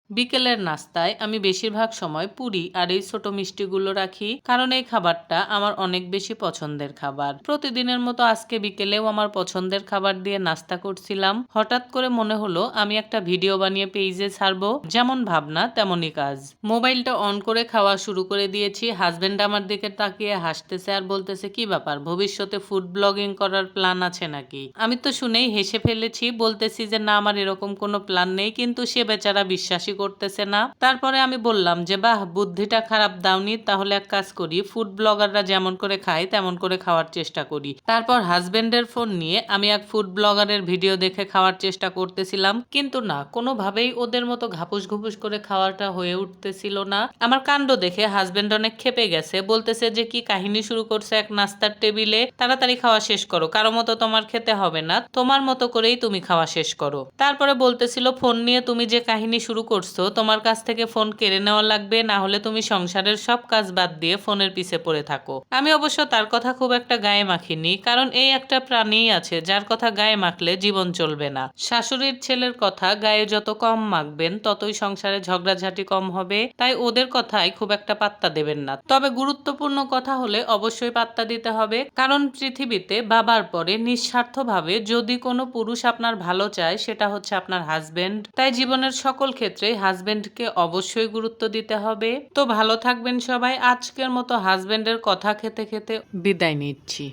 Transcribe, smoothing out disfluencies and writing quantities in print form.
বিকেলের নাস্তায় আমি বেশিরভাগ সময় পুরি আর এই ছোট মিষ্টিগুলো রাখি, কারণ এই খাবারটা আমার অনেক বেশি পছন্দের খাবার। প্রতিদিনের মতো আজকে বিকেলেও আমার পছন্দের খাবার দিয়ে নাস্তা করছিলাম। হঠাৎ করে মনে হলো আমি একটা ভিডিও বানিয়ে পেজে ছাড়বো। যেমন ভাবনা তেমনই কাজ। মোবাইলটা অন করে খাওয়া শুরু করে দিয়েছি। হাজবেন্ড আমার দিকে তাকিয়ে হাসতেছে আর বলতেছে, কি ব্যাপার, ভবিষ্যতে ফুড ব্লগিং করার প্ল্যান আছে নাকি? আমি তো শুনেই হেসে ফেলেছি, বলতেছি যে না, আমার এরকম কোনো প্ল্যান নেই, কিন্তু সে বেচারা বিশ্বাসই করতেছে না। তারপরে আমি বললাম যে বাহ, বুদ্ধিটা খারাপ দাওনি, তাহলে এক কাজ করি, ফুড ব্লগাররা যেমন করে খায় তেমন করে খাওয়ার চেষ্টা করি। তারপর হাজবেন্ডের ফোন নিয়ে আমি এক ফুড ব্লগারের ভিডিও দেখে খাওয়ার চেষ্টা করতেছিলাম, কিন্তু না, কোনোভাবেই ওদের মতো ঘাপুস ঘুপুস করে খাওয়াটা হয়ে উঠতেছিল না। আমার কাণ্ড দেখে হাজবেন্ড অনেক ক্ষেপে গেছে, বলতেছে যে কি কাহিনী শুরু করছে এক নাস্তার টেবিলে, তাড়াতাড়ি খাওয়া শেষ করো, কারো মতো তোমার খেতে হবে না, তোমার মতো করেই তুমি খাওয়া শেষ করো। তারপরে বলতেছিল, ফোন নিয়ে তুমি যে কাহিনী শুরু করছো, তোমার কাছ থেকে ফোন কেড়ে নেওয়া লাগবে, না হলে তুমি সংসারের সব কাজ বাদ দিয়ে ফোনের পিছে পড়ে থাকো। আমি অবশ্য তার কথা খুব একটা গায়ে মাখিনি, কারণ এই একটা প্রাণী আছে যার কথা গায়ে মাখলে জীবন চলবে না। শাশুড়ির ছেলের কথা গায়ে যত কম মাখবেন ততই সংসারে ঝগড়াঝাটি কম হবে, তাই ওদের কথায় খুব একটা পাত্তা দেবেন না। তবে গুরুত্বপূর্ণ কথা হলে অবশ্যই পাত্তা দিতে হবে, কারণ পৃথিবীতে বাবার পরে নিঃস্বার্থভাবে যদি কোনো পুরুষ আপনার ভালো চায়, সেটা হচ্ছে আপনার হাজবেন্ড। তাই জীবনের সকল ক্ষেত্রে হাজবেন্ডকে অবশ্যই গুরুত্ব দিতে হবে। তো ভালো থাকবেন সবাই। আজকের মতো হাজবেন্ডের কথা খেতে খেতে বিদায় নিচ্ছি।